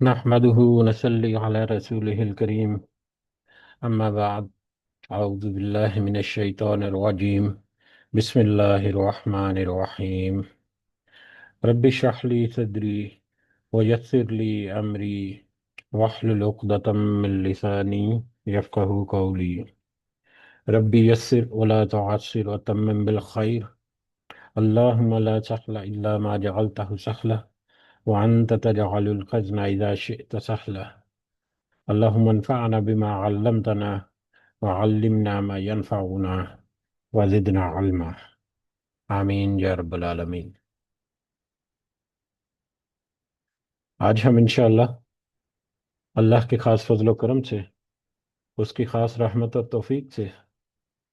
نحمده ونصلي على رسوله الكريم أما بعد أعوذ بالله من الشيطان الرجيم بسم الله الرحمن الرحيم رب اشرح لي صدري ويسر لي أمري واحلل عقدة من لساني يفقه قولي رب يسر ولا تعسر وتمم بالخير اللهم لا سهل إلا ما جعلته سهلا وأنت تجعل الحزن إذا شئت سهلا اللهم انفعنا بما علمتنا وعلمنا ما ينفعنا وزدنا علما آمین یا رب العالمین۔ آج ہم انشاءاللہ اللہ کے خاص فضل و کرم سے، اس کی خاص رحمت اور توفیق سے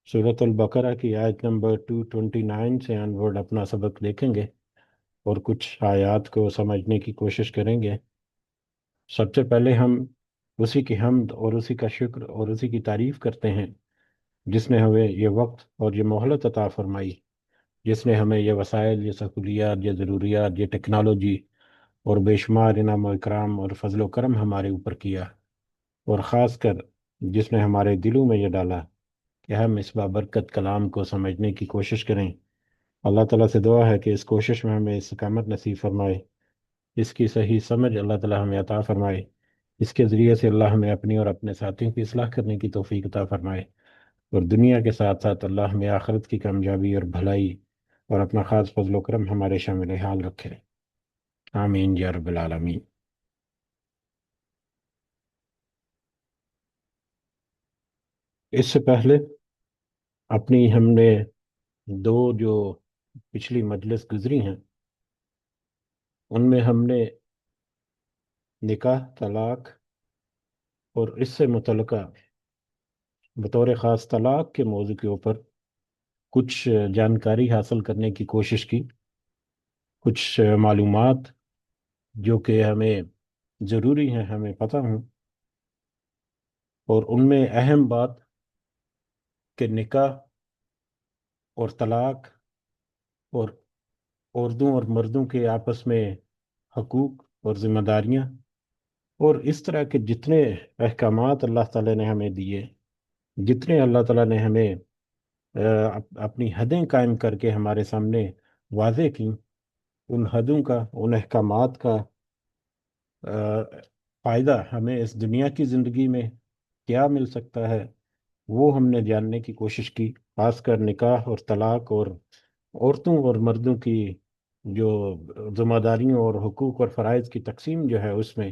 سورۃ البقرہ کی آیت نمبر 229 سے آنورڈ اپنا سبق دیکھیں گے اور کچھ آیات کو سمجھنے کی کوشش کریں گے۔ سب سے پہلے ہم اسی کی حمد اور اسی کا شکر اور اسی کی تعریف کرتے ہیں جس نے ہمیں یہ وقت اور یہ مہلت عطا فرمائی، جس نے ہمیں یہ وسائل، یہ سہولیات، یہ ضروریات، یہ ٹیکنالوجی اور بے شمار انعام و اکرام اور فضل و کرم ہمارے اوپر کیا، اور خاص کر جس نے ہمارے دلوں میں یہ ڈالا کہ ہم اس بابرکت کلام کو سمجھنے کی کوشش کریں۔ اللہ تعالیٰ سے دعا ہے کہ اس کوشش میں ہمیں استقامت نصیب فرمائے، اس کی صحیح سمجھ اللہ تعالیٰ ہمیں عطا فرمائے، اس کے ذریعے سے اللہ ہمیں اپنی اور اپنے ساتھیوں کی اصلاح کرنے کی توفیق عطا فرمائے، اور دنیا کے ساتھ ساتھ اللہ ہمیں آخرت کی کامیابی اور بھلائی اور اپنا خاص فضل و کرم ہمارے شامل حال رکھے۔ آمین یا رب العالمین۔ اس سے پہلے ہم نے دو جو پچھلی مجلس گزری ہیں ان میں ہم نے نکاح، طلاق اور اس سے متعلقہ بطور خاص طلاق کے موضوع کے اوپر کچھ جانکاری حاصل کرنے کی کوشش کی، کچھ معلومات جو کہ ہمیں ضروری ہیں ہمیں پتہ ہوں، اور ان میں اہم بات کہ نکاح اور طلاق اور عورتوں اور مردوں کے آپس میں حقوق اور ذمہ داریاں اور اس طرح کے جتنے احکامات اللہ تعالیٰ نے ہمیں دیے، جتنے اللہ تعالیٰ نے ہمیں اپنی حدیں قائم کر کے ہمارے سامنے واضح کی، ان حدوں کا، ان احکامات کا فائدہ ہمیں اس دنیا کی زندگی میں کیا مل سکتا ہے، وہ ہم نے جاننے کی کوشش کی، خاص کر نکاح اور طلاق اور عورتوں اور مردوں کی جو ذمہ داریوں اور حقوق اور فرائض کی تقسیم جو ہے اس میں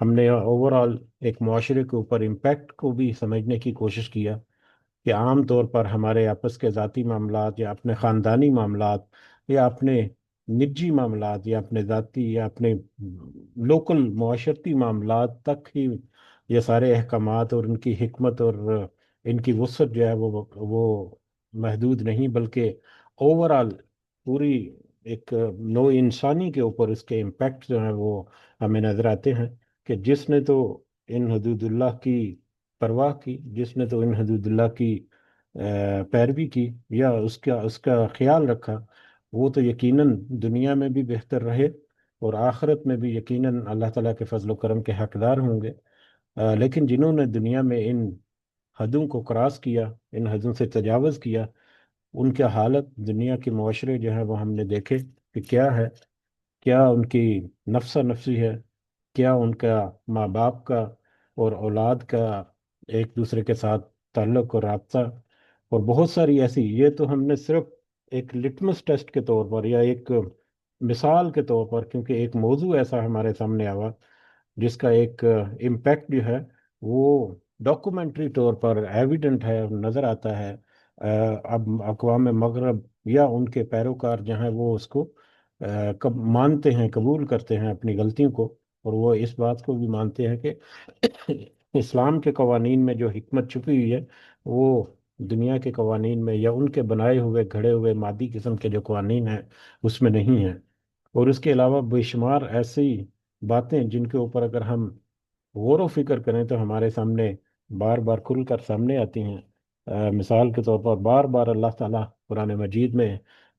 ہم نے اوورال ایک معاشرے کے اوپر امپیکٹ کو بھی سمجھنے کی کوشش کیا کہ عام طور پر ہمارے آپس کے ذاتی معاملات یا اپنے خاندانی معاملات یا اپنے نجی معاملات یا اپنے ذاتی یا اپنے لوکل معاشرتی معاملات تک ہی یہ سارے احکامات اور ان کی حکمت اور ان کی وسعت جو ہے وہ محدود نہیں، بلکہ اوورال پوری ایک نوع انسانی کے اوپر اس کے امپیکٹ جو ہیں وہ ہمیں نظر آتے ہیں کہ جس نے تو ان حدود اللہ کی پرواہ کی، جس نے تو ان حدود اللہ کی پیروی کی یا اس کا خیال رکھا، وہ تو یقیناً دنیا میں بھی بہتر رہے اور آخرت میں بھی یقیناً اللہ تعالیٰ کے فضل و کرم کے حقدار ہوں گے۔ لیکن جنہوں نے دنیا میں ان حدوں کو کراس کیا، ان حدوں سے تجاوز کیا، ان کے حالت دنیا کے معاشرے جو ہیں وہ ہم نے دیکھے کہ کیا ہے، کیا ان کی نفسہ نفسی ہے، کیا ان کا ماں باپ کا اور اولاد کا ایک دوسرے کے ساتھ تعلق اور رابطہ، اور بہت ساری ایسی، یہ تو ہم نے صرف ایک لٹمس ٹیسٹ کے طور پر یا ایک مثال کے طور پر، کیونکہ ایک موضوع ایسا ہمارے سامنے آوا جس کا ایک امپیکٹ جو ہے وہ ڈاکومنٹری طور پر ایویڈنٹ ہے، نظر آتا ہے۔ اب اقوام مغرب یا ان کے پیروکار جہاں وہ اس کو کب مانتے ہیں، قبول کرتے ہیں اپنی غلطیوں کو، اور وہ اس بات کو بھی مانتے ہیں کہ اسلام کے قوانین میں جو حکمت چھپی ہوئی ہے وہ دنیا کے قوانین میں یا ان کے بنائے ہوئے گھڑے ہوئے مادی قسم کے جو قوانین ہیں اس میں نہیں ہیں۔ اور اس کے علاوہ بے شمار ایسی باتیں جن کے اوپر اگر ہم غور و فکر کریں تو ہمارے سامنے بار بار کھل کر سامنے آتی ہیں۔ مثال کے طور پر بار بار اللہ تعالیٰ قرآن مجید میں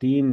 3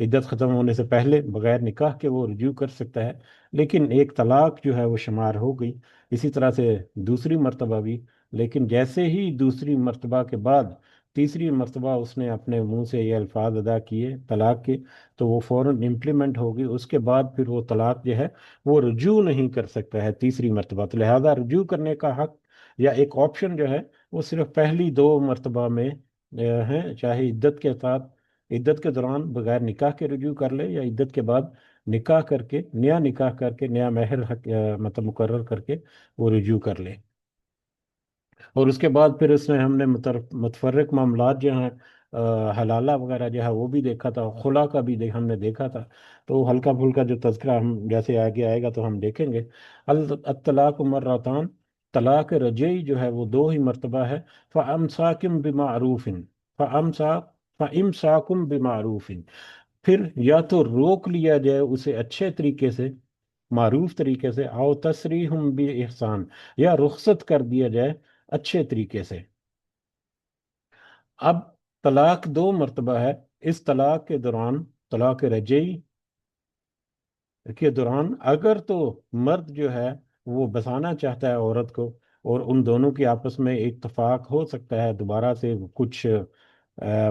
عدت ختم ہونے سے پہلے بغیر نکاح کے وہ رجوع کر سکتا ہے، لیکن ایک طلاق جو ہے وہ شمار ہو گئی۔ اسی طرح سے دوسری مرتبہ بھی، لیکن جیسے ہی دوسری مرتبہ کے بعد تیسری مرتبہ اس نے اپنے منہ سے یہ الفاظ ادا کیے طلاق کے، تو وہ فوراً امپلیمنٹ ہوگی۔ اس کے بعد پھر وہ طلاق جو ہے وہ رجوع نہیں کر سکتا ہے تیسری مرتبہ، تو لہذا رجوع کرنے کا حق یا ایک آپشن جو ہے وہ صرف پہلی دو مرتبہ میں ہے، چاہے عدت کے ساتھ عدت کے دوران بغیر نکاح کے رجوع کر لے، یا عدت کے بعد نکاح کر کے نیا نکاح کر کے نیا مہر مطلب مقرر کر کے وہ رجوع کر لے۔ اور اس کے بعد پھر اس میں ہم نے متفرق معاملات جو ہیں حلالہ وغیرہ جو ہے وہ بھی دیکھا تھا، خلا کا بھی ہم نے دیکھا تھا، تو ہلکا پھلکا جو تذکرہ ہم جیسے آگے آئے گا تو ہم دیکھیں گے۔ الطلاق مرتان، طلاق رجعی جو ہے وہ دو ہی مرتبہ ہے۔ فَأَمْسَاكُمْ بِمَعْرُوفٍ فَإِمْسَاكُمْ بِمَعْرُوفٍ، پھر یا تو روک لیا جائے اسے اچھے طریقے سے، معروف طریقے سے، او تسریحم بِإِحسان، یا رخصت کر دیا جائے اچھے طریقے سے۔ اب طلاق دو مرتبہ ہے، اس طلاق کے دوران، طلاق رجعی کے دوران، اگر تو مرد جو ہے وہ بسانا چاہتا ہے عورت کو، اور ان دونوں کی آپس میں اتفاق ہو سکتا ہے، دوبارہ سے کچھ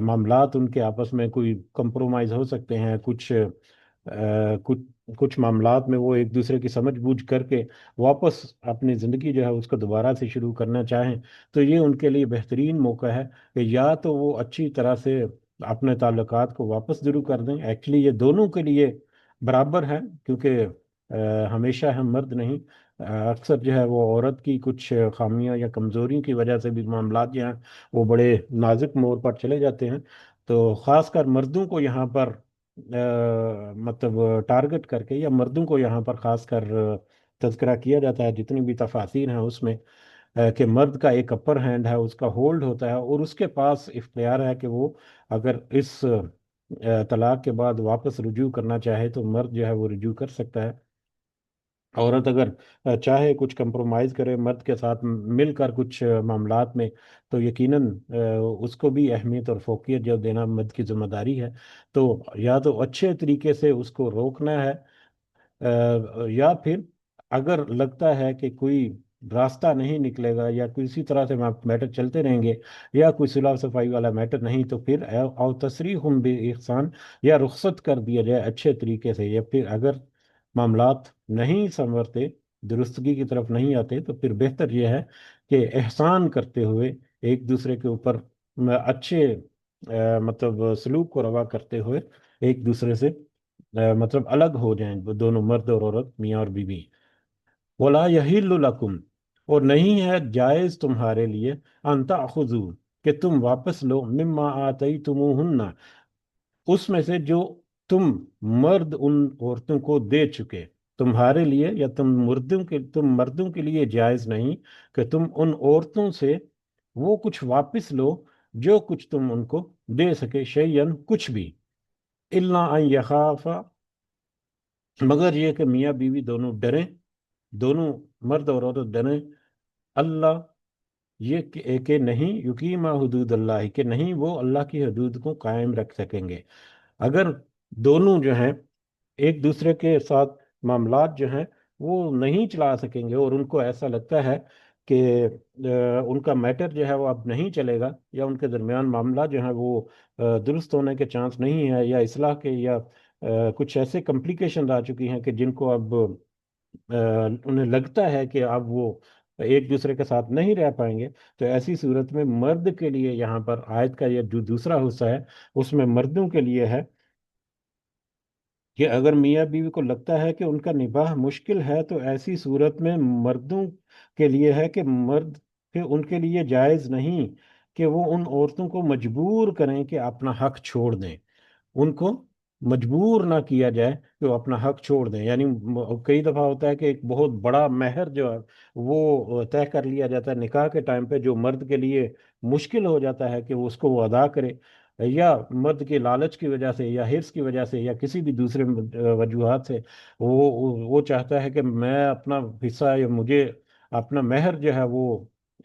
معاملات ان کے آپس میں کوئی کمپرومائز ہو سکتے ہیں، کچھ کچھ معاملات میں وہ ایک دوسرے کی سمجھ بوجھ کر کے واپس اپنی زندگی جو ہے اس کو دوبارہ سے شروع کرنا چاہیں، تو یہ ان کے لیے بہترین موقع ہے کہ یا تو وہ اچھی طرح سے اپنے تعلقات کو واپس شروع کر دیں۔ ایکچولی یہ دونوں کے لیے برابر ہے، کیونکہ ہمیشہ ہم مرد نہیں، اکثر جو ہے وہ عورت کی کچھ خامیاں یا کمزوریوں کی وجہ سے بھی معاملات جو ہیں وہ بڑے نازک موڑ پر چلے جاتے ہیں۔ تو خاص کر مردوں کو یہاں پر مطلب ٹارگٹ کر کے، یا مردوں کو یہاں پر خاص کر تذکرہ کیا جاتا ہے جتنی بھی تفاصیر ہیں اس میں، کہ مرد کا ایک اپر ہینڈ ہے، اس کا ہولڈ ہوتا ہے، اور اس کے پاس اختیار ہے کہ وہ اگر اس طلاق کے بعد واپس رجوع کرنا چاہے تو مرد جو ہے وہ رجوع کر سکتا ہے۔ عورت اگر چاہے کچھ کمپرومائز کرے مرد کے ساتھ مل کر کچھ معاملات میں، تو یقیناً اس کو بھی اہمیت اور فوقیت جو دینا مرد کی ذمہ داری ہے۔ تو یا تو اچھے طریقے سے اس کو روکنا ہے، یا پھر اگر لگتا ہے کہ کوئی راستہ نہیں نکلے گا، یا کسی طرح سے میٹر چلتے رہیں گے، یا کوئی صلاح صفائی والا میٹر نہیں، تو پھر او تسریحم بِإِحسان، یا رخصت کر دیا جائے اچھے طریقے سے، یا پھر اگر معاملات نہیں سنورتے، درستگی کی طرف نہیں آتے، تو پھر بہتر یہ ہے کہ احسان کرتے ہوئے ایک دوسرے کے اوپر اچھے مطلب سلوک کو روا کرتے ہوئے ایک دوسرے سے مطلب الگ ہو جائیں، وہ دونوں مرد اور عورت، میاں اور بیوی۔ وَلَا يَحِلُّ لَكُمْ، اور نہیں ہے جائز تمہارے لیے، ان تأخذوا، کہ تم واپس لو، مما آتیتموہن، اس میں سے جو تم مرد ان عورتوں کو دے چکے۔ تمہارے لیے یا تم مردوں کے لیے جائز نہیں کہ تم ان عورتوں سے وہ کچھ واپس لو جو کچھ تم ان کو دے سکے، شیئن کچھ بھی، الا ان یخافا، مگر یہ کہ میاں بیوی دونوں ڈریں، دونوں مرد اور عورت ڈریں، اللہ، یہ کہ نہیں، یقیمہ حدود اللہ، کہ نہیں وہ اللہ کی حدود کو قائم رکھ سکیں گے۔ اگر دونوں جو ہیں ایک دوسرے کے ساتھ معاملات جو ہیں وہ نہیں چلا سکیں گے، اور ان کو ایسا لگتا ہے کہ ان کا میٹر جو ہے وہ اب نہیں چلے گا، یا ان کے درمیان معاملات جو ہیں وہ درست ہونے کے چانس نہیں ہے، یا اصلاح کے، یا کچھ ایسے کمپلیکیشن آ چکی ہیں کہ جن کو اب انہیں لگتا ہے کہ اب وہ ایک دوسرے کے ساتھ نہیں رہ پائیں گے، تو ایسی صورت میں مرد کے لیے یہاں پر آیت کا یہ جو دوسرا حصہ ہے اس میں مردوں کے لیے ہے کہ اگر میاں بیوی کو لگتا ہے کہ ان کا نباہ مشکل ہے، تو ایسی صورت میں مردوں کے لیے ہے کہ کہ ان کے لیے جائز نہیں کہ وہ ان عورتوں کو مجبور کریں کہ اپنا حق چھوڑ دیں، ان کو مجبور نہ کیا جائے کہ وہ اپنا حق چھوڑ دیں۔ یعنی کئی دفعہ ہوتا ہے کہ ایک بہت بڑا مہر جو ہے وہ طے کر لیا جاتا ہے نکاح کے ٹائم پہ، جو مرد کے لیے مشکل ہو جاتا ہے کہ وہ اس کو وہ ادا کرے، یا مرد کے لالچ کی وجہ سے، یا حرص کی وجہ سے، یا کسی بھی دوسرے وجوہات سے وہ چاہتا ہے کہ میں اپنا حصہ، یا مجھے اپنا مہر جو ہے وہ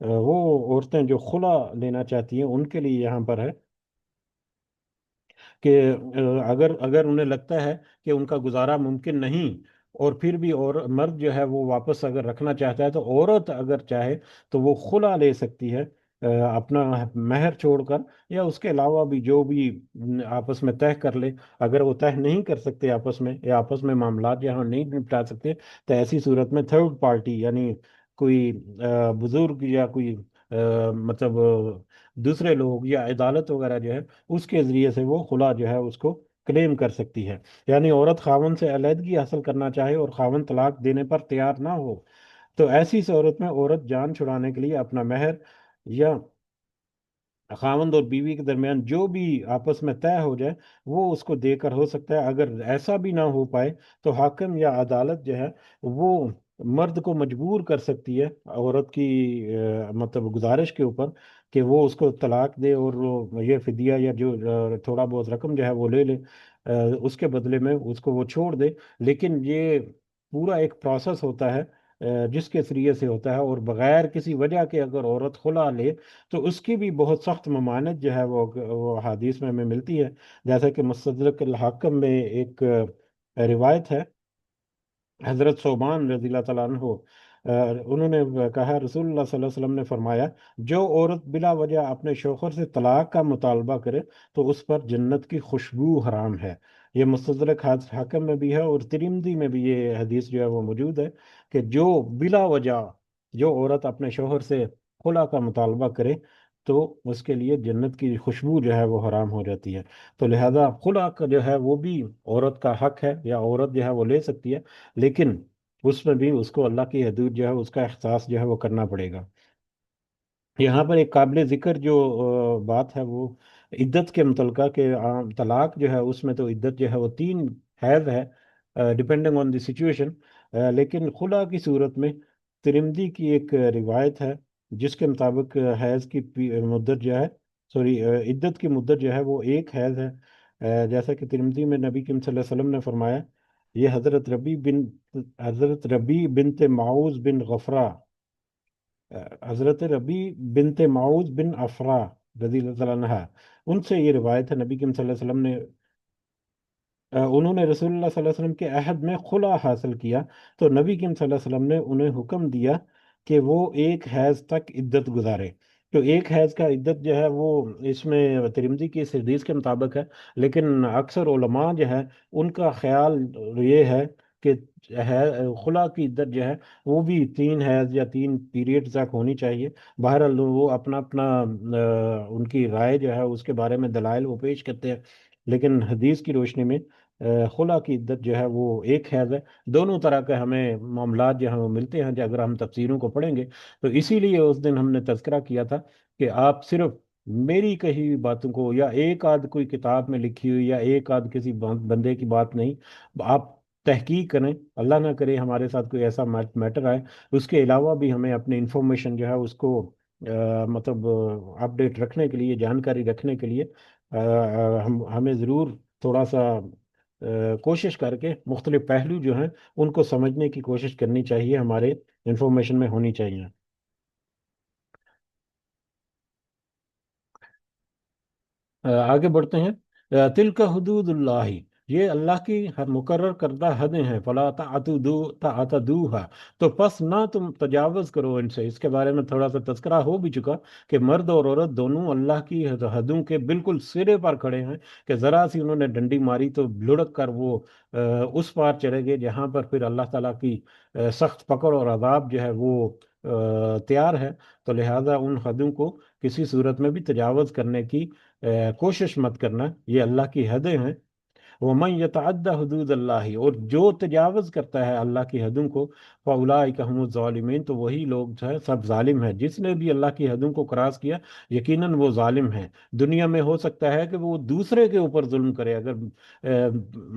وہ عورتیں جو خلا لینا چاہتی ہیں ان کے لیے یہاں پر ہے کہ اگر اگر انہیں لگتا ہے کہ ان کا گزارا ممکن نہیں، اور پھر بھی اور مرد جو ہے وہ واپس اگر رکھنا چاہتا ہے، تو عورت اگر چاہے تو وہ خلا لے سکتی ہے، اپنا مہر چھوڑ کر، یا اس کے علاوہ بھی جو بھی آپس میں طے کر لے۔ اگر وہ طے نہیں کر سکتے آپس میں، یا آپس میں معاملات جہاں نہیں نپٹا سکتے، تو ایسی صورت میں تھرڈ پارٹی یعنی کوئی بزرگ یا کوئی مطلب دوسرے لوگ یا عدالت وغیرہ جو ہے، اس کے ذریعے سے وہ خلا جو ہے اس کو کلیم کر سکتی ہے۔ یعنی عورت خاوند سے علیحدگی حاصل کرنا چاہے اور خاوند طلاق دینے پر تیار نہ ہو، تو ایسی صورت میں عورت جان چھڑانے کے لیے اپنا مہر، یا خاوند اور بیوی کے درمیان جو بھی آپس میں طے ہو جائے، وہ اس کو دے کر ہو سکتا ہے۔ اگر ایسا بھی نہ ہو پائے تو حاکم یا عدالت جو ہے وہ مرد کو مجبور کر سکتی ہے عورت کی مطلب گزارش کے اوپر، کہ وہ اس کو طلاق دے، اور وہ یہ فدیہ یا جو تھوڑا بہت رقم جو ہے وہ لے لے، اس کے بدلے میں اس کو وہ چھوڑ دے۔ لیکن یہ پورا ایک پروسیس ہوتا ہے جس کے ذریعے سے ہوتا ہے، اور بغیر کسی وجہ کے اگر عورت خلا لے تو اس کی بھی بہت سخت ممانعت جو ہے وہ حدیث میں ہمیں ملتی ہے۔ جیسا کہ مستدرک الحاکم میں ایک روایت ہے، حضرت صوبان رضی اللہ تعالیٰ عنہ انہوں نے کہا، رسول اللہ صلی اللہ علیہ وسلم نے فرمایا، جو عورت بلا وجہ اپنے شوہر سے طلاق کا مطالبہ کرے تو اس پر جنت کی خوشبو حرام ہے۔ یہ مستدرک حاکم میں بھی ہے، اور ترمذی میں بھی یہ حدیث جو ہے وہ موجود ہے، کہ جو بلا وجہ جو عورت اپنے شوہر سے خلا کا مطالبہ کرے تو اس کے لیے جنت کی خوشبو جو ہے وہ حرام ہو جاتی ہے۔ تو لہذا خلا کا جو ہے وہ بھی عورت کا حق ہے، یا عورت جو ہے وہ لے سکتی ہے، لیکن اس میں بھی اس کو اللہ کی حدود جو ہے اس کا احساس جو ہے وہ کرنا پڑے گا۔ یہاں پر ایک قابل ذکر جو بات ہے وہ عدت کے متعلقہ، کہ عام طلاق جو ہے اس میں تو عدت جو ہے وہ 3 حیض ہے، ڈپینڈنگ آن دی سچویشن۔ لیکن خلا کی صورت میں ترمذی کی ایک روایت ہے جس کے مطابق حیض کی مدت جو ہے، سوری عدت کی مدت جو ہے وہ 1 حیض ہے۔ جیسا کہ ترمذی میں نبی کریم صلی اللہ علیہ وسلم نے فرمایا، یہ حضرت ربی بنت معوذ بن غفرہ، حضرت ربی بنت معوذ بن افرا رضی اللہ تعالیٰ عنہ، ان سے یہ روایت ہے، نبی کریم صلی اللہ علیہ وسلم نے انہوں نے رسول اللہ صلی اللہ علیہ وسلم کے عہد میں خلا حاصل کیا، تو نبی کریم صلی اللہ علیہ وسلم نے انہیں حکم دیا کہ وہ 1 حیض تک عدت گزارے۔ تو 1 حیض کا عدت جو ہے وہ اس میں ترمذی کی اس حدیث کے مطابق ہے، لیکن اکثر علماء جو ہے ان کا خیال یہ ہے کہ خلا کی عدت جو ہے وہ بھی 3 حیض یا 3 پیریڈ تک ہونی چاہیے۔ بہرحال وہ اپنا اپنا ان کی رائے جو ہے اس کے بارے میں دلائل وہ پیش کرتے ہیں، لیکن حدیث کی روشنی میں خلا کی عدت جو ہے وہ 1 حیض ہے۔ دونوں طرح کے ہمیں معاملات جو ہیں وہ ملتے ہیں، جو اگر ہم تفسیروں کو پڑھیں گے، تو اسی لیے اس دن ہم نے تذکرہ کیا تھا کہ آپ صرف میری کہی ہوئی باتوں کو، یا ایک آدھ کوئی کتاب میں لکھی ہوئی، یا ایک آدھ کسی بندے کی بات نہیں، آپ تحقیق کریں، اللہ نہ کرے ہمارے ساتھ کوئی ایسا میٹر آئے۔ اس کے علاوہ بھی ہمیں اپنی انفارمیشن جو ہے اس کو مطلب اپڈیٹ رکھنے کے لیے، جانکاری رکھنے کے لیے ہمیں ضرور تھوڑا سا کوشش کر کے مختلف پہلو جو ہیں ان کو سمجھنے کی کوشش کرنی چاہیے، ہمارے انفارمیشن میں ہونی چاہیے۔ آگے بڑھتے ہیں۔ تل کا حدود اللہ، یہ اللہ کی ہر مقرر کردہ حدیں ہیں، فلا تعتدوها، تو پس نہ تم تجاوز کرو ان سے۔ اس کے بارے میں تھوڑا سا تذکرہ ہو بھی چکا کہ مرد اور عورت دونوں اللہ کی حدوں کے بالکل سرے پر کھڑے ہیں، کہ ذرا سی انہوں نے ڈنڈی ماری تو لڑک کر وہ اس پار چلے گئے جہاں پر پھر اللہ تعالیٰ کی سخت پکڑ اور عذاب جو ہے وہ تیار ہے۔ تو لہٰذا ان حدوں کو کسی صورت میں بھی تجاوز کرنے کی کوشش مت کرنا، یہ اللہ کی حدیں ہیں۔ وَمَن يَتَعَدَّ حدود اللہ، اور جو تجاوز کرتا ہے اللہ کی حدوں کو، فَأُولَٰئِكَ هُمُ الظَّالِمُونَ، تو وہی لوگ جو ہے سب ظالم ہیں۔ جس نے بھی اللہ کی حدوں کو کراس کیا، یقیناً وہ ظالم ہے۔ دنیا میں ہو سکتا ہے کہ وہ دوسرے کے اوپر ظلم کرے، اگر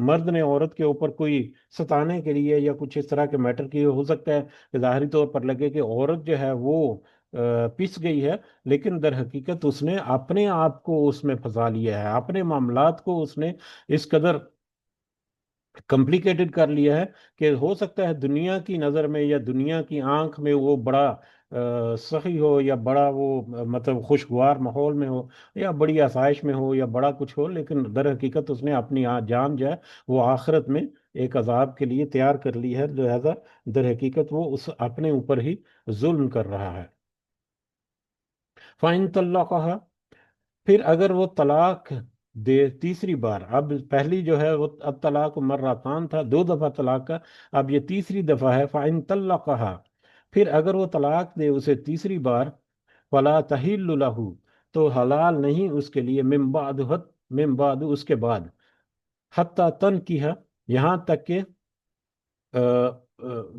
مرد نے عورت کے اوپر کوئی ستانے کے لیے یا کچھ اس طرح کے میٹر کی، ہو سکتا ہے کہ ظاہری طور پر لگے کہ عورت جو ہے وہ پس گئی ہے، لیکن در حقیقت اس نے اپنے آپ کو اس میں پھنسا لیا ہے، اپنے معاملات کو اس نے اس قدر کمپلیکیٹڈ کر لیا ہے کہ ہو سکتا ہے دنیا کی نظر میں یا دنیا کی آنکھ میں وہ بڑا سخی ہو، یا بڑا وہ مطلب خوشگوار ماحول میں ہو، یا بڑی آسائش میں ہو، یا بڑا کچھ ہو، لیکن در حقیقت اس نے اپنی جان جو ہے وہ آخرت میں ایک عذاب کے لیے تیار کر لی ہے، لہذا در حقیقت وہ اس اپنے اوپر ہی ظلم کر رہا ہے۔ فَإِن طَلَّقَهَا، پھر اگر وہ طلاق دے تیسری بار، اب پہلی جو ہے وہ اب طلاق مرتان تھا، 2 دفعہ طلاق کا، اب یہ تیسری دفعہ ہے۔ فَإِن طَلَّقَهَا، پھر اگر وہ طلاق دے اسے تیسری بار، فلا تحل لہ، تو حلال نہیں اس کے لیے، من بعد اس کے بعد، حتی تنکیہ، یہاں تک کہ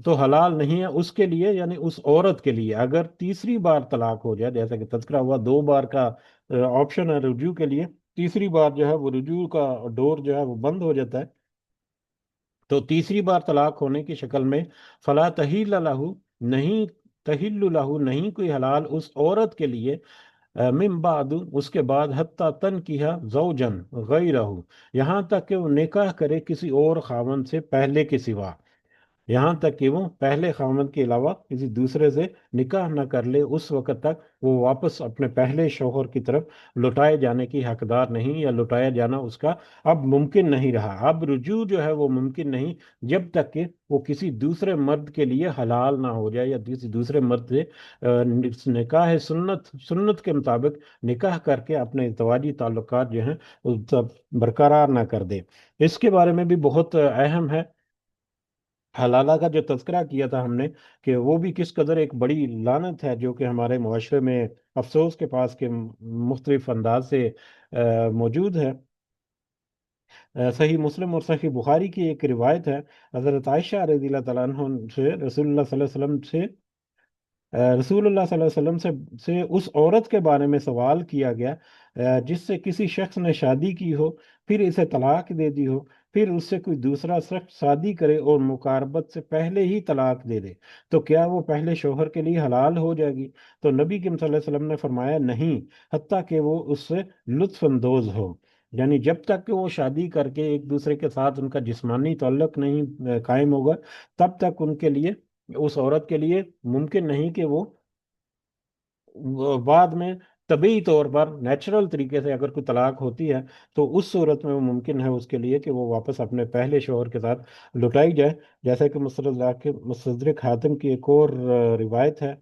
تو حلال نہیں ہے اس کے لیے، یعنی اس عورت کے لیے اگر تیسری بار طلاق ہو جائے، جیسا کہ تذکرہ ہوا 2 بار کا آپشن ہے رجوع کے لیے، تیسری بار جو ہے وہ رجوع کا ڈور جو ہے وہ بند ہو جاتا ہے، تو تیسری بار طلاق ہونے کی شکل میں فلا تحل لہ، نہیں تحل لہ، نہیں کوئی حلال اس عورت کے لیے، من بعد اس کے بعد، حتی تنکیہ زوجن غیرہ، یہاں تک کہ وہ نکاح کرے کسی اور خاوند سے پہلے کے سوا، یہاں تک کہ وہ پہلے خامد کے علاوہ کسی دوسرے سے نکاح نہ کر لے، اس وقت تک وہ واپس اپنے پہلے شوہر کی طرف لوٹائے جانے کی حقدار نہیں، یا لوٹایا جانا اس کا اب ممکن نہیں رہا، اب رجوع جو ہے وہ ممکن نہیں جب تک کہ وہ کسی دوسرے مرد کے لیے حلال نہ ہو جائے، یا کسی دوسرے مرد سے نکاح سنت کے مطابق نکاح کر کے اپنے ازدواجی تعلقات جو ہیں وہ سب برقرار نہ کر دے۔ اس کے بارے میں بھی بہت اہم ہے، حلالہ کا جو تذکرہ کیا تھا ہم نے، کہ وہ بھی کس قدر ایک بڑی لعنت ہے جو کہ ہمارے معاشرے میں افسوس کے پاس کے مختلف انداز سے موجود ہے۔ صحیح مسلم اور صحیح بخاری کی ایک روایت ہے، حضرت عائشہ رضی اللہ تعالیٰ عنہ سے رسول اللہ صلی اللہ علیہ وسلم سے رسول اللہ صلی اللہ علیہ وسلم سے اس عورت کے بارے میں سوال کیا گیا جس سے کسی شخص نے شادی کی ہو، پھر اسے طلاق دے دی ہو، پھر اس سے کوئی دوسرا شخص شادی کرے اور مقاربت سے پہلے ہی طلاق دے دے، تو کیا وہ پہلے شوہر کے لیے حلال ہو جائے گی؟ تو نبی کریم صلی اللہ علیہ وسلم نے فرمایا نہیں، حتیٰ کہ وہ اس سے لطف اندوز ہو، یعنی جب تک کہ وہ شادی کر کے ایک دوسرے کے ساتھ ان کا جسمانی تعلق نہیں قائم ہوگا، تب تک ان کے لیے، اس عورت کے لیے ممکن نہیں کہ وہ بعد میں طبیعی طور پر نیچرل طریقے سے اگر کوئی طلاق ہوتی ہے تو اس صورت میں وہ ممکن ہے اس کے لیے کہ وہ واپس اپنے پہلے شوہر کے ساتھ لٹائی جائے، جیسا کہ مستدرک حاتم کی ایک اور روایت ہے،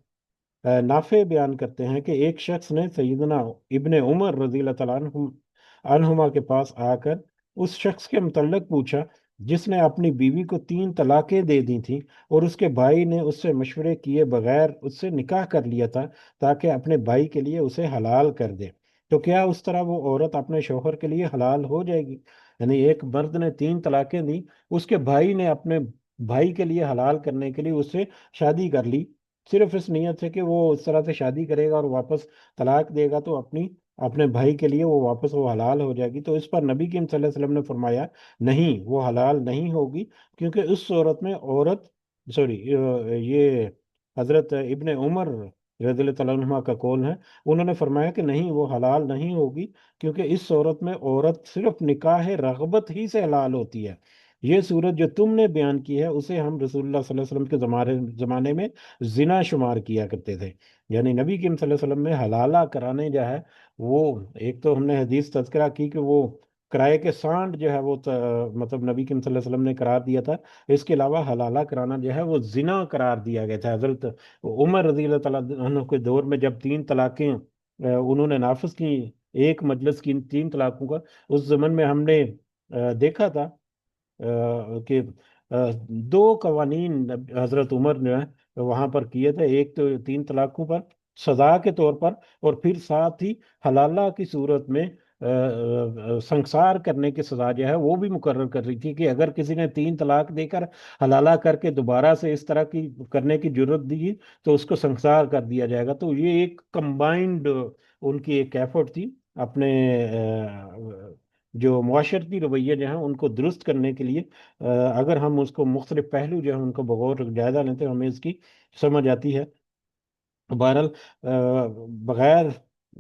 نافع بیان کرتے ہیں کہ ایک شخص نے سیدنا ابن عمر رضی اللہ تعالیٰ عنہما کے پاس آ کر اس شخص کے متعلق پوچھا جس نے اپنی بیوی کو 3 طلاقیں دے دی تھیں، اور اس کے بھائی نے اس سے مشورے کیے بغیر اس سے نکاح کر لیا تھا تاکہ اپنے بھائی کے لیے اسے حلال کر دے، تو کیا اس طرح وہ عورت اپنے شوہر کے لیے حلال ہو جائے گی؟ یعنی ایک مرد نے 3 طلاقیں دی، اس کے بھائی نے اپنے بھائی کے لیے حلال کرنے کے لیے اس سے شادی کر لی، صرف اس نیت سے کہ وہ اس طرح سے شادی کرے گا اور واپس طلاق دے گا تو اپنے بھائی کے لیے وہ واپس وہ حلال ہو جائے گی، تو اس پر نبی کریم صلی اللہ علیہ وسلم نے فرمایا نہیں، وہ حلال نہیں ہوگی، کیونکہ اس صورت میں عورت، سوری، یہ حضرت ابن عمر رضی اللہ تعالیٰ عنہ کا قول ہے، انہوں نے فرمایا کہ نہیں، وہ حلال نہیں ہوگی، کیونکہ اس صورت میں عورت صرف نکاح رغبت ہی سے حلال ہوتی ہے، یہ صورت جو تم نے بیان کی ہے اسے ہم رسول اللہ صلی اللہ علیہ وسلم کے زمانے میں زنا شمار کیا کرتے تھے، یعنی نبی کریم صلی اللہ علیہ وسلم نے حلالہ کرانے جو ہے وہ، ایک تو ہم نے حدیث تذکرہ کی کہ وہ کرائے کے سانڈ جو ہے وہ مطلب نبی کریم صلی اللہ علیہ وسلم نے قرار دیا تھا، اس کے علاوہ حلالہ کرانا جو ہے وہ زنا قرار دیا گیا تھا۔ حضرت عمر رضی اللہ تعالیٰ عنہ کے دور میں جب 3 طلاقیں انہوں نے نافذ کی، ایک مجلس کی 3 طلاقوں کا، اس زمن میں ہم نے دیکھا تھا کہ دو قوانین حضرت عمر نے وہاں پر کیے تھے، ایک تو 3 طلاقوں پر سزا کے طور پر، اور پھر ساتھ ہی حلالہ کی صورت میں سنسار کرنے کی سزا جو ہے وہ بھی مقرر کر رہی تھی، کہ اگر کسی نے 3 طلاق دے کر حلالہ کر کے دوبارہ سے اس طرح کی کرنے کی جرت دی تو اس کو سنسار کر دیا جائے گا، تو یہ ایک کمبائنڈ ان کی ایک ایفرٹ تھی اپنے جو معاشرتی رویے جو ہیں ان کو درست کرنے کے لیے، اگر ہم اس کو مختلف پہلو جو ہیں ان کو بغور جائزہ لیتے ہیں ہمیں اس کی سمجھ آتی ہے۔ بہرحال بغیر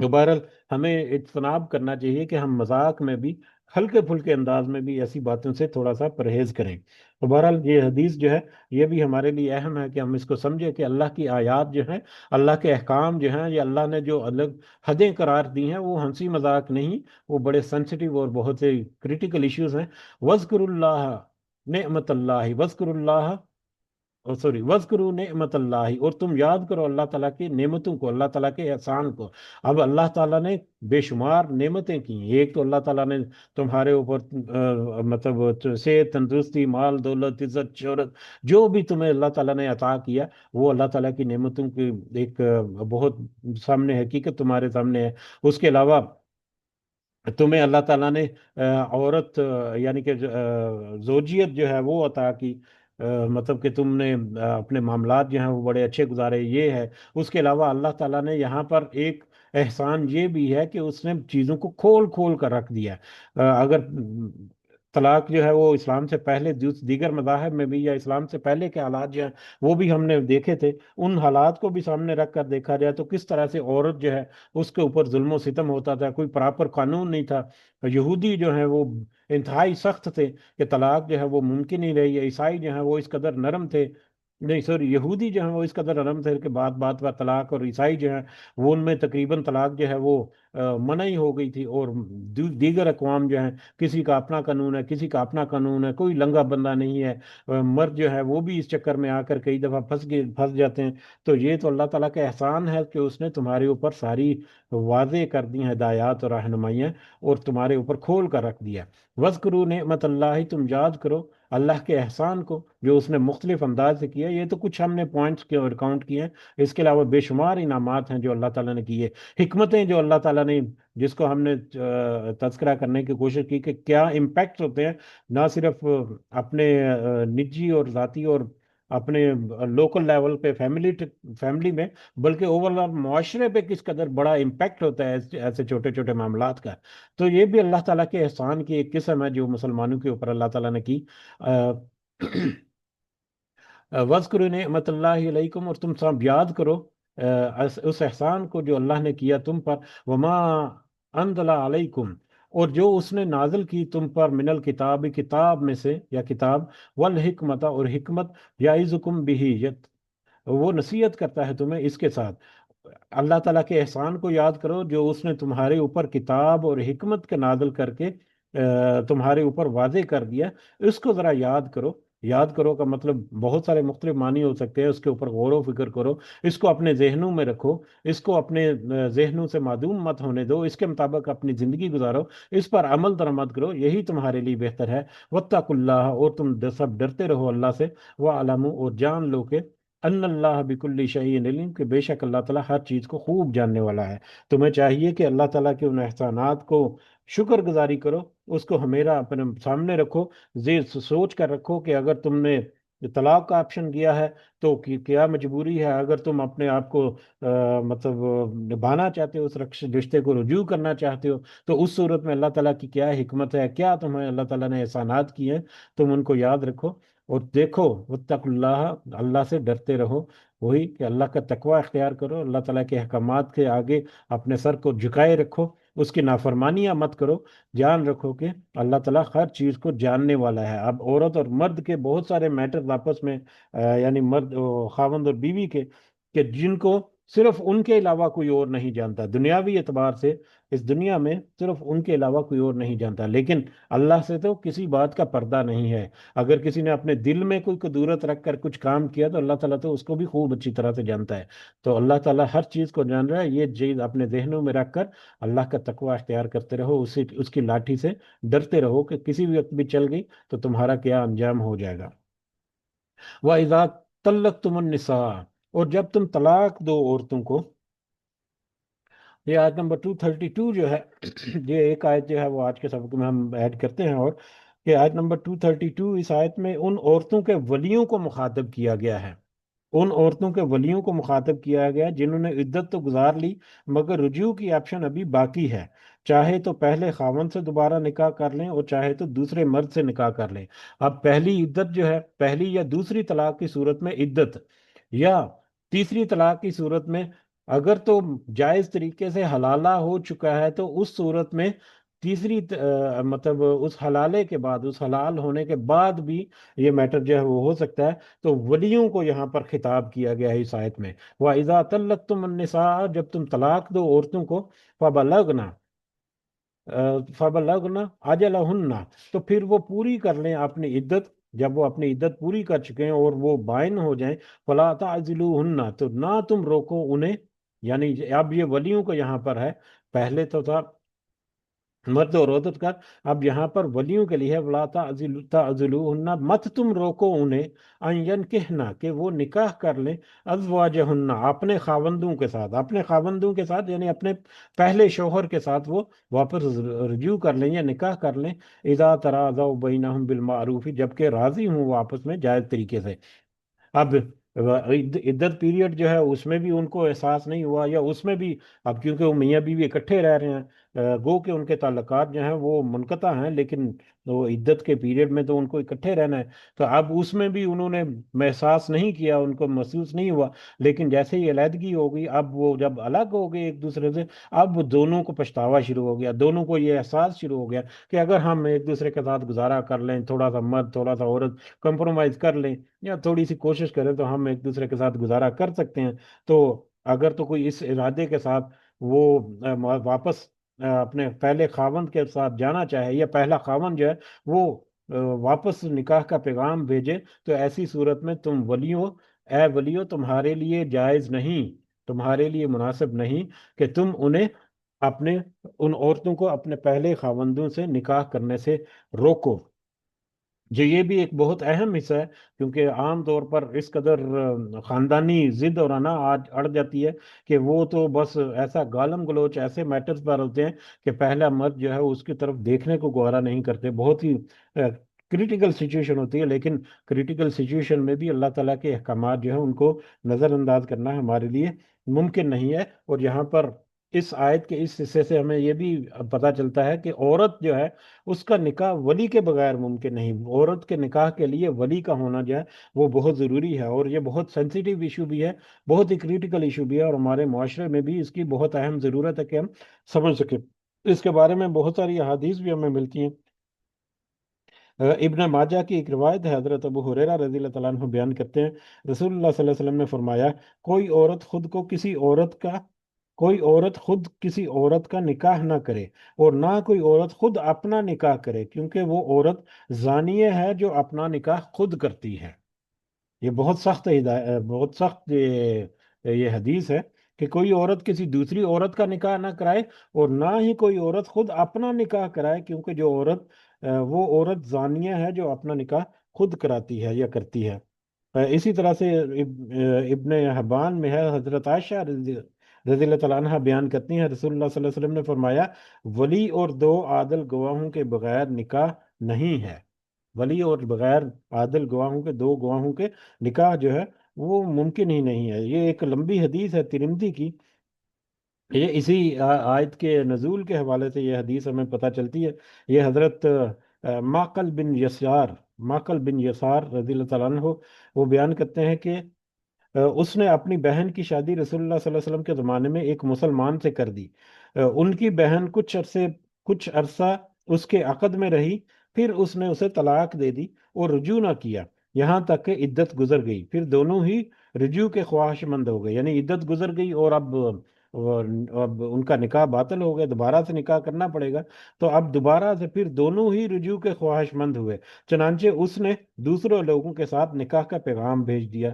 تو بہرحال ہمیں اجتناب کرنا چاہیے کہ ہم مذاق میں بھی ہلکے پھلکے انداز میں بھی ایسی باتوں سے تھوڑا سا پرہیز کریں۔ تو بہرحال یہ حدیث جو ہے یہ بھی ہمارے لیے اہم ہے کہ ہم اس کو سمجھیں کہ اللہ کی آیات جو ہیں، اللہ کے احکام جو ہیں، یا اللہ نے جو الگ حدیں قرار دی ہیں، وہ ہنسی مذاق نہیں، وہ بڑے سینسٹیو اور بہت سے کریٹیکل ایشوز ہیں۔ وَاذْكُرُوا اللَّهَ نعمت اللہ وَاذْكُرُوا اللَّهَ سوری وَاذْكُرُوا نعمت اللہ، اور تم یاد کرو اللہ تعالیٰ کی نعمتوں کو، اللہ تعالیٰ کے احسان کو۔ اب اللہ تعالیٰ نے بے شمار نعمتیں کی ہیں۔ ایک تو اللہ تعالیٰ نے تمہارے اوپر مطلب صحت، تندرستی، مال، دولت، عزت، شہرت، جو بھی تمہیں اللہ تعالیٰ نے عطا کیا، وہ اللہ تعالیٰ کی نعمتوں کی ایک بہت سامنے حقیقت تمہارے سامنے ہے۔ اس کے علاوہ تمہیں اللہ تعالیٰ نے عورت یعنی کہ زوجیت جو ہے وہ عطا کی، مطلب کہ تم نے اپنے معاملات جو ہیں وہ بڑے اچھے گزارے، یہ ہے۔ اس کے علاوہ اللہ تعالیٰ نے یہاں پر ایک احسان یہ بھی ہے کہ اس نے چیزوں کو کھول کھول کر رکھ دیا۔ اگر طلاق جو ہے وہ اسلام سے پہلے دیگر مذاہب میں بھی، یا اسلام سے پہلے کے حالات جو ہیں وہ بھی ہم نے دیکھے تھے، ان حالات کو بھی سامنے رکھ کر دیکھا جائے تو کس طرح سے عورت جو ہے اس کے اوپر ظلم و ستم ہوتا تھا، کوئی پراپر قانون نہیں تھا۔ یہودی جو ہیں وہ انتہائی سخت تھے کہ طلاق جو ہے وہ ممکن ہی رہی ہے، عیسائی جو ہیں وہ اس قدر نرم تھے، نہیں سوری یہودی جو ہیں وہ اس قدر نرم تھے کہ بات بات پر طلاق، اور عیسائی جو ہیں وہ ان میں تقریباً طلاق جو ہے وہ منع ہی ہو گئی تھی۔ اور دیگر اقوام جو ہیں کسی کا اپنا قانون ہے، کسی کا اپنا قانون ہے، کوئی لنگا بندہ نہیں ہے۔ مرد جو ہے وہ بھی اس چکر میں آ کر کئی دفعہ پھنس جاتے ہیں۔ تو یہ تو اللہ تعالیٰ کا احسان ہے کہ اس نے تمہارے اوپر ساری واضح کر دی ہیں ہدایات اور رہنمائیاں، اور تمہارے اوپر کھول کر رکھ دیا۔ وَاذْكُرُوا نعمت اللہ، تم یاد کرو اللہ کے احسان کو جو اس نے مختلف انداز سے کیا۔ یہ تو کچھ ہم نے پوائنٹس کے اور کاؤنٹ کیے ہیں، اس کے علاوہ بے شمار انعامات ہیں جو اللہ تعالیٰ نے کیے، حکمتیں جو اللہ تعالیٰ نے، جس کو ہم نے تذکرہ کرنے کی کوشش کی کہ کیا امپیکٹ ہوتے ہیں، نہ صرف اپنے نجی اور ذاتی اور اپنے لوکل لیول پہ فیملی میں، بلکہ اوور آل معاشرے پہ کس قدر بڑا امپیکٹ ہوتا ہے ایسے چھوٹے چھوٹے معاملات کا۔ تو یہ بھی اللہ تعالیٰ کے احسان کی ایک قسم ہے جو مسلمانوں کے اوپر اللہ تعالیٰ نے کی۔ وَاذْكُرُوا نعمت اللہ علیکم، اور تم سب یاد کرو اس احسان کو جو اللہ نے کیا تم پر۔ وما انزل علیکم، اور جو اس نے نازل کی تم پر، من الکتاب، کتاب میں سے یا کتاب، والحکمت، اور حکمت، یعظکم بہ، وہ نصیحت کرتا ہے تمہیں اس کے ساتھ۔ اللہ تعالیٰ کے احسان کو یاد کرو جو اس نے تمہارے اوپر کتاب اور حکمت کے نازل کر کے تمہارے اوپر واضح کر دیا، اس کو ذرا یاد کرو۔ یاد کرو کا مطلب بہت سارے مختلف معنی ہو سکتے ہیں، اس کے اوپر غور و فکر کرو، اس کو اپنے ذہنوں میں رکھو، اس کو اپنے ذہنوں سے معدوم مت ہونے دو، اس کے مطابق اپنی زندگی گزارو، اس پر عمل درآمد کرو، یہی تمہارے لیے بہتر ہے۔ واتقوا اللہ، اور تم سب ڈرتے رہو اللہ سے، وَاعْلَمُوا، اور جان لو کہ ان اللہ بکل شیء علیم، کہ بے شک اللہ تعالیٰ ہر چیز کو خوب جاننے والا ہے۔ تمہیں چاہیے کہ اللہ تعالیٰ کے ان احسانات کو شکر گزاری کرو، اس کو ہمیشہ اپنے سامنے رکھو، سوچ کر رکھو کہ اگر تم نے طلاق کا آپشن کیا ہے تو کیا مجبوری ہے، اگر تم اپنے آپ کو مطلب نبھانا چاہتے ہو، اس رشتے کو رجوع کرنا چاہتے ہو، تو اس صورت میں اللہ تعالیٰ کی کیا حکمت ہے، کیا تمہیں اللہ تعالیٰ نے احسانات کیے ہیں، تم ان کو یاد رکھو اور دیکھو۔ واتقوا اللہ، اللہ سے ڈرتے رہو، وہی کہ اللہ کا تقوی اختیار کرو، اللہ تعالیٰ کے احکامات کے آگے اپنے سر کو جھکائے رکھو، اس کی نافرمانیاں مت کرو۔ جان رکھو کہ اللہ تعالیٰ ہر چیز کو جاننے والا ہے۔ اب عورت اور مرد کے بہت سارے میٹر آپس میں یعنی مرد خاوند اور بیوی کے، کہ جن کو صرف ان کے علاوہ کوئی اور نہیں جانتا، دنیاوی اعتبار سے اس دنیا میں صرف ان کے علاوہ کوئی اور نہیں جانتا، لیکن اللہ سے تو کسی بات کا پردہ نہیں ہے۔ اگر کسی نے اپنے دل میں کوئی قدورت رکھ کر کچھ کام کیا تو اللہ تعالیٰ تو اس کو بھی خوب اچھی طرح سے جانتا ہے۔ تو اللہ تعالیٰ ہر چیز کو جان رہا ہے، یہ چیز اپنے ذہنوں میں رکھ کر اللہ کا تقوی اختیار کرتے رہو، اس کی لاٹھی سے ڈرتے رہو کہ کسی بھی وقت بھی چل گئی تو تمہارا کیا انجام ہو جائے گا۔ وَإِذَا طَلَّقْتُمُ النِّسَاءَ، اور جب تم طلاق دو عورتوں کو، یہ آیت نمبر 232 جو ہے یہ ایک آیت جو ہے وہ آج کے سبق میں ہم ایڈ کرتے ہیں، اور کہ آیت نمبر 232، اس آیت میں ان عورتوں کے ولیوں کو مخاطب کیا گیا ہے، ان عورتوں کے ولیوں کو مخاطب کیا گیا جنہوں نے عدت تو گزار لی مگر رجوع کی آپشن ابھی باقی ہے، چاہے تو پہلے خاوند سے دوبارہ نکاح کر لیں اور چاہے تو دوسرے مرد سے نکاح کر لیں۔ اب پہلی عدت جو ہے، پہلی یا دوسری طلاق کی صورت میں عدت، یا تیسری طلاق کی صورت میں اگر تو جائز طریقے سے حلالہ ہو چکا ہے تو اس صورت میں تیسری مطلب اس حلالے کے بعد، اس حلال ہونے کے بعد بھی یہ میٹر جو ہے وہ ہو سکتا ہے۔ تو ولیوں کو یہاں پر خطاب کیا گیا ہے اس آیت میں، وَإِذَا طَلَّقْتُمُ النِّسَاءَ، جب تم طلاق دو عورتوں کو، فَبَلَغْنَا فَبَلَغْنَا أَجَلَهُنَّ، تو پھر وہ پوری کر لیں اپنی عدت۔ جب وہ اپنی عدت پوری کر چکے ہیں اور وہ بائن ہو جائیں، فَلَا تَعْزِلُوهُنَّ، تو نہ تم روکو انہیں، یعنی اب یہ ولیوں کو یہاں پر ہے، پہلے تو تھا مرد اور عورت کا، اب یہاں پر ولیوں کے لیے ہے، ولا تعذلوہن، مت تم روکو انہیں، ان ینکحنا، کہ وہ نکاح کر لیں، ازواجہن، اپنے خاوندوں کے ساتھ، اپنے خاوندوں کے ساتھ یعنی اپنے پہلے شوہر کے ساتھ وہ واپس رجوع کر لیں یا نکاح کر لیں، اذا تراضوا بینہم بالمعروف، جبکہ راضی ہوں وہ آپس میں جائز طریقے سے۔ اب عدت پیریڈ جو ہے اس میں بھی ان کو احساس نہیں ہوا، یا اس میں بھی اب کیونکہ وہ میاں بیوی اکٹھے رہ رہے ہیں، گو کہ ان کے تعلقات جو ہیں وہ منقطع ہیں، لیکن وہ عدت کے پیریڈ میں تو ان کو اکٹھے رہنا ہے، تو اب اس میں بھی انہوں نے احساس نہیں کیا، ان کو محسوس نہیں ہوا، لیکن جیسے ہی علیحدگی ہو گئی، اب وہ جب الگ ہو گئے ایک دوسرے سے، اب دونوں کو پچھتاوا شروع ہو گیا، دونوں کو یہ احساس شروع ہو گیا کہ اگر ہم ایک دوسرے کے ساتھ گزارا کر لیں، تھوڑا سا مرد تھوڑا سا عورت کمپرومائز کر لیں یا تھوڑی سی کوشش کریں، تو ہم ایک دوسرے کے ساتھ گزارا کر سکتے ہیں۔ تو اگر تو کوئی اس ارادے کے ساتھ وہ واپس اپنے پہلے خاوند کے ساتھ جانا چاہے، یا پہلا خاوند جو ہے وہ واپس نکاح کا پیغام بھیجے، تو ایسی صورت میں تم ولیو، اے ولیو، تمہارے لیے جائز نہیں، تمہارے لیے مناسب نہیں کہ تم انہیں اپنے ان عورتوں کو اپنے پہلے خاوندوں سے نکاح کرنے سے روکو۔ جو یہ بھی ایک بہت اہم حصہ ہے، کیونکہ عام طور پر اس قدر خاندانی ضد اور انا آج اڑ جاتی ہے کہ وہ تو بس ایسا گالم گلوچ ایسے میٹرز پر ہوتے ہیں کہ پہلا مرد جو ہے اس کی طرف دیکھنے کو گوارا نہیں کرتے، بہت ہی کریٹیکل سچویشن ہوتی ہے، لیکن کریٹیکل سچویشن میں بھی اللہ تعالیٰ کے احکامات جو ہیں ان کو نظر انداز کرنا ہمارے لیے ممکن نہیں ہے۔ اور یہاں پر اس آیت کے اس حصے سے ہمیں یہ بھی پتہ چلتا ہے کہ عورت جو ہے اس کا نکاح ولی کے بغیر ممکن نہیں، عورت کے نکاح کے لیے ولی کا ہونا جو ہے وہ بہت ضروری ہے، اور یہ بہت سینسیٹیو ایشو بھی ہے، بہت ہی کریٹیکل ایشو بھی ہے، اور ہمارے معاشرے میں بھی اس کی بہت اہم ضرورت ہے کہ ہم سمجھ سکیں۔ اس کے بارے میں بہت ساری احادیث بھی ہمیں ملتی ہیں۔ ابن ماجہ کی ایک روایت ہے، حضرت ابو ہریرہ رضی اللہ تعالیٰ عنہ بیان کرتے ہیں، رسول اللہ صلی اللہ علیہ وسلم نے فرمایا، کوئی عورت خود کو کسی عورت کا کوئی عورت خود کسی عورت کا نکاح نہ کرے، اور نہ کوئی عورت خود اپنا نکاح کرے، کیونکہ وہ عورت زانیہ ہے جو اپنا نکاح خود کرتی ہے۔ یہ بہت سخت بہت سخت یہ حدیث ہے کہ کوئی عورت کسی دوسری عورت کا نکاح نہ کرائے، اور نہ ہی کوئی عورت خود اپنا نکاح کرائے، کیونکہ جو عورت وہ عورت زانیہ ہے جو اپنا نکاح خود کراتی ہے یا کرتی ہے۔ اسی طرح سے ابن حبان میں ہے، حضرت عائشہ رضی اللہ تعالیٰ عنہ بیان کرتی ہیں، رسول اللہ صلی اللہ علیہ وسلم نے فرمایا، ولی اور دو عادل گواہوں کے بغیر نکاح نہیں ہے۔ ولی اور بغیر عادل گواہوں کے، دو گواہوں کے نکاح جو ہے وہ ممکن ہی نہیں ہے۔ یہ ایک لمبی حدیث ہے ترمذی کی، یہ اسی آیت کے نزول کے حوالے سے یہ حدیث ہمیں پتہ چلتی ہے۔ یہ حضرت معقل بن یسار رضی اللہ تعالیٰ عنہ وہ بیان کرتے ہیں کہ اس نے اپنی بہن کی شادی رسول اللہ صلی اللہ علیہ وسلم کے زمانے میں ایک مسلمان سے کر دی۔ ان کی بہن کچھ عرصہ اس کے عقد میں رہی، پھر اس نے اسے طلاق دے دی اور رجوع نہ کیا، یہاں تک کہ عدت گزر گئی، پھر دونوں ہی رجوع کے خواہش مند ہو گئے، یعنی عدت گزر گئی اور اب ان کا نکاح باطل ہو گیا، دوبارہ سے نکاح کرنا پڑے گا، تو اب دوبارہ سے پھر دونوں ہی رجوع کے خواہش مند ہوئے، چنانچہ اس نے دوسرے لوگوں کے ساتھ نکاح کا پیغام بھیج دیا،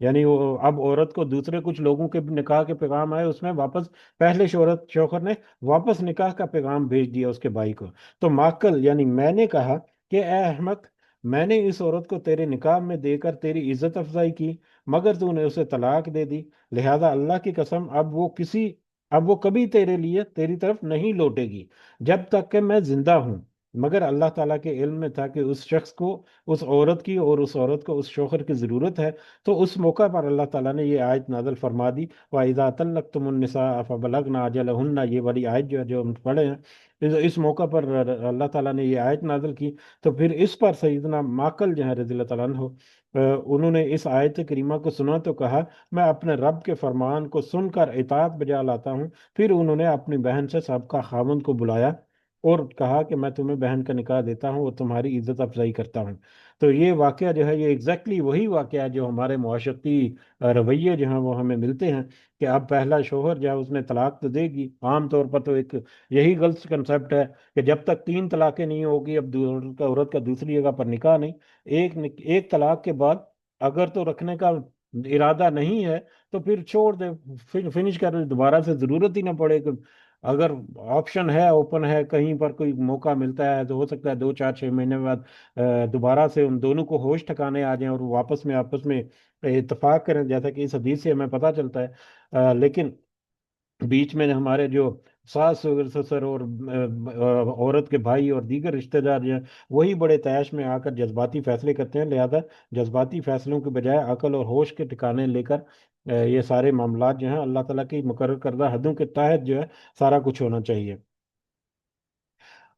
یعنی وہ اب عورت کو دوسرے کچھ لوگوں کے نکاح کے پیغام آئے، اس میں واپس پہلے شوہر نے واپس نکاح کا پیغام بھیج دیا اس کے بھائی کو۔ تو ماکل یعنی میں نے کہا کہ اے احمق، میں نے اس عورت کو تیرے نکاح میں دے کر تیری عزت افزائی کی، مگر تو نے اسے طلاق دے دی، لہذا اللہ کی قسم اب وہ کبھی تیرے لیے تیری طرف نہیں لوٹے گی جب تک کہ میں زندہ ہوں۔ مگر اللہ تعالیٰ کے علم میں تھا کہ اس شخص کو، اس عورت کی اور اس عورت کو اس شوہر کی ضرورت ہے، تو اس موقع پر اللہ تعالیٰ نے یہ آیت نازل فرما دی، وَإِذَا طَلَّقْتُمُ النِّسَاءَ فَبَلَغْنَ أَجَلَهُنَّ، یہ والی آیت جو ہے جو ہم پڑھے ہیں، اس موقع پر اللہ تعالیٰ نے یہ آیت نازل کی۔ تو پھر اس پر سیدنا ماقل جو ہے رضی اللہ تعالیٰ عنہ، انہوں نے اس آیت کریمہ کو سنا تو کہا میں اپنے رب کے فرمان کو سن کر اطاعت بجا لاتا ہوں۔ پھر انہوں نے اپنی بہن سے سابقہ خاوند کو بلایا اور کہا کہ میں تمہیں بہن کا نکاح دیتا ہوں اور تمہاری عزت افزائی کرتا ہوں۔ تو یہ واقعہ جو ہے یہ ایگزیکٹلی وہی واقعہ ہے جو ہمارے معاشرتی رویے جو ہیں وہ ہمیں ملتے ہیں، کہ اب پہلا شوہر جو ہے اس نے طلاق تو دے گی، عام طور پر تو ایک یہی غلط کنسپٹ ہے کہ جب تک 3 طلاقیں نہیں ہوگی اب عورت کا دوسری جگہ پر نکاح نہیں۔ ایک طلاق کے بعد اگر تو رکھنے کا ارادہ نہیں ہے تو پھر چھوڑ دے، فنش کر دے، دوبارہ سے ضرورت ہی نہ پڑے کہ اگر آپشن ہے، اوپن ہے، کہیں پر کوئی موقع ملتا ہے تو ہو سکتا ہے 2 4 6 مہینے بعد دوبارہ سے ان دونوں کو ہوش ٹھکانے آ جائیں اور وہ آپس میں اتفاق کریں، جیسا کہ اس حدیث سے ہمیں پتہ چلتا ہے۔ لیکن بیچ میں ہمارے جو ساس سسر اور عورت کے بھائی اور دیگر رشتہ دار جو ہیں وہی بڑے طیش میں آ کر جذباتی فیصلے کرتے ہیں، لہذا جذباتی فیصلوں کے بجائے عقل اور ہوش کے ٹھکانے لے کر یہ سارے معاملات جو ہیں اللہ تعالیٰ کی مقرر کردہ حدوں کے تحت جو ہے سارا کچھ ہونا چاہیے۔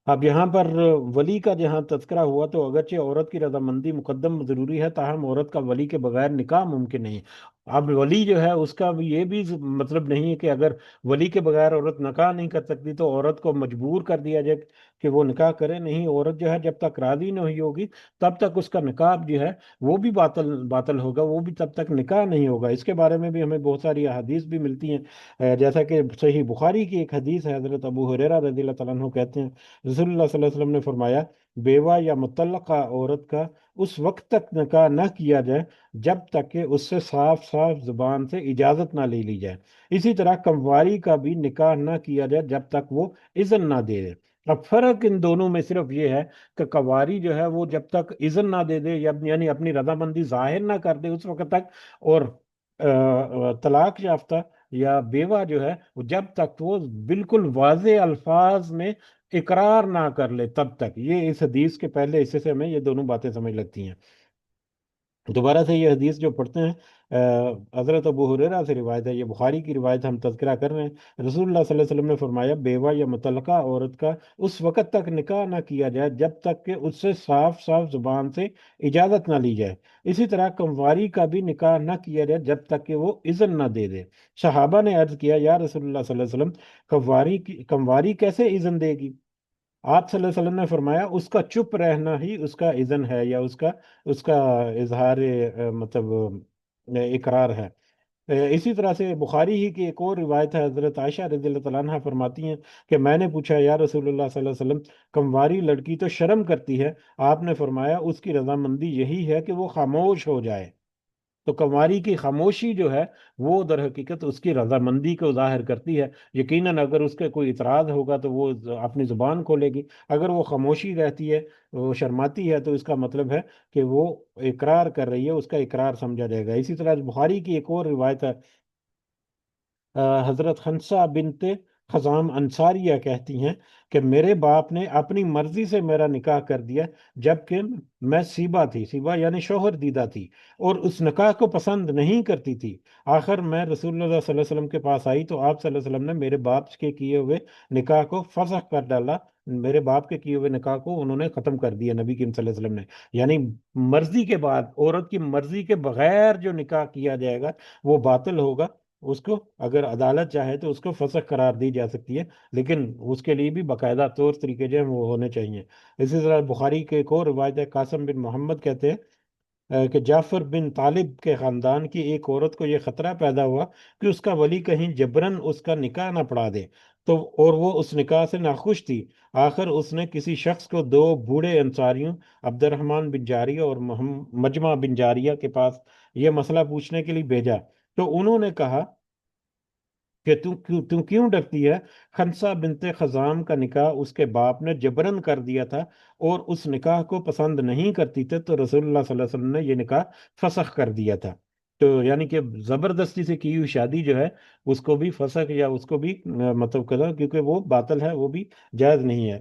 اب یہاں پر ولی کا جہاں تذکرہ ہوا تو اگرچہ عورت کی رضامندی مقدم ضروری ہے، تاہم عورت کا ولی کے بغیر نکاح ممکن نہیں۔ اب ولی جو ہے اس کا بھی یہ بھی مطلب نہیں ہے کہ اگر ولی کے بغیر عورت نکاح نہیں کر سکتی تو عورت کو مجبور کر دیا جائے کہ وہ نکاح کرے، نہیں، عورت جو ہے جب تک راضی نہیں ہوئی ہوگی تب تک اس کا نکاح جو ہے وہ بھی باطل باطل ہوگا، وہ بھی تب تک نکاح نہیں ہوگا۔ اس کے بارے میں بھی ہمیں بہت ساری احادیث بھی ملتی ہیں، جیسا کہ صحیح بخاری کی ایک حدیث ہے، حضرت ابو ہریرہ رضی اللہ تعالیٰ عنہ کہتے ہیں رسول اللہ صلی اللہ علیہ وسلم نے فرمایا بیوہ یا مطلقہ عورت کا اس وقت تک نکاح نہ کیا جائے جب تک کہ اس سے صاف صاف زبان سے اجازت نہ لے لی جائے۔ اسی طرح کمواری کا بھی نکاح نہ کیا جائے جب تک وہ اذن نہ دے دے۔ اب فرق ان دونوں میں صرف یہ ہے کہ کنواری جو ہے وہ جب تک اذن نہ دے دے یعنی اپنی رضامندی ظاہر نہ کر دے اس وقت تک، اور طلاق یافتہ یا بیوہ جو ہے وہ جب تک وہ بالکل واضح الفاظ میں اقرار نہ کر لے تب تک۔ یہ اس حدیث کے پہلے حصے سے ہمیں یہ دونوں باتیں سمجھ لگتی ہیں۔ دوبارہ سے یہ حدیث جو پڑھتے ہیں حضرت ابو ہریرہ سے روایت ہے، یہ بخاری کی روایت ہم تذکرہ کر رہے ہیں، رسول اللہ صلی اللہ علیہ وسلم نے فرمایا بیوہ یا مطلقہ عورت کا اس وقت تک نکاح نہ کیا جائے جب تک کہ اس سے صاف صاف زبان سے اجازت نہ لی جائے۔ اسی طرح کمواری کا بھی نکاح نہ کیا جائے جب تک کہ وہ اذن نہ دے دے۔ صحابہ نے عرض کیا یا رسول اللہ صلی اللہ علیہ وسلم کمواری کیسے اذن دے گی؟ آپ صلی اللہ علیہ وسلم نے فرمایا اس کا چپ رہنا ہی اس کا اذن ہے، یا اس کا اظہار مطلب اقرار ہے۔ اسی طرح سے بخاری ہی کی ایک اور روایت ہے، حضرت عائشہ رضی اللہ تعالیٰ عنہ فرماتی ہیں کہ میں نے پوچھا یا رسول اللہ صلی اللہ علیہ وسلم کمواری لڑکی تو شرم کرتی ہے، آپ نے فرمایا اس کی رضامندی یہی ہے کہ وہ خاموش ہو جائے۔ تو کنواری کی خاموشی جو ہے وہ در حقیقت اس کی رضامندی کو ظاہر کرتی ہے۔ یقیناً اگر اس کے کوئی اعتراض ہوگا تو وہ اپنی زبان کھولے گی، اگر وہ خاموشی رہتی ہے، وہ شرماتی ہے، تو اس کا مطلب ہے کہ وہ اقرار کر رہی ہے، اس کا اقرار سمجھا جائے گا۔ اسی طرح بخاری کی ایک اور روایت ہے، حضرت خنسہ بنت خزام انصاریہ کہتی ہیں کہ میرے باپ نے اپنی مرضی سے میرا نکاح کر دیا جبکہ میں سیبا تھی، سیبا یعنی شوہر دیدہ تھی، اور اس نکاح کو پسند نہیں کرتی تھی۔ آخر میں رسول اللہ صلی اللہ علیہ وسلم کے پاس آئی تو آپ صلی اللہ علیہ وسلم نے میرے باپ کے کیے ہوئے نکاح کو فسخ کر ڈالا، میرے باپ کے کیے ہوئے نکاح کو انہوں نے ختم کر دیا نبی کریم صلی اللہ علیہ وسلم نے۔ یعنی مرضی کے بعد، عورت کی مرضی کے بغیر جو نکاح کیا جائے گا وہ باطل ہوگا، اس کو اگر عدالت چاہے تو اس کو فسخ قرار دی جا سکتی ہے، لیکن اس کے لیے بھی باقاعدہ طور طریقے جو ہیں وہ ہونے چاہیے۔ اسی طرح بخاری کے ایک اور روایت ہے، قاسم بن محمد کہتے ہیں کہ جعفر بن طالب کے خاندان کی ایک عورت کو یہ خطرہ پیدا ہوا کہ اس کا ولی کہیں جبرن اس کا نکاح نہ پڑھا دے، تو اور وہ اس نکاح سے ناخوش تھی۔ آخر اس نے کسی شخص کو 2 بوڑھے انصاریوں عبد الرحمن بن جاریہ اور مجمع بن جاریہ کے پاس یہ مسئلہ پوچھنے کے لیے بھیجا، تو انہوں نے کہا کہ تم کیوں ڈرتی ہے؟ خنسا بنت خزام کا نکاح اس کے باپ نے جبرن کر دیا تھا اور اس نکاح کو پسند نہیں کرتی تھے، تو رسول اللہ صلی اللہ علیہ وسلم نے یہ نکاح فسخ کر دیا تھا۔ تو یعنی کہ زبردستی سے کی ہوئی شادی جو ہے اس کو بھی فسخ یا اس کو بھی مطلب کرو، کیونکہ وہ باطل ہے، وہ بھی جائز نہیں ہے۔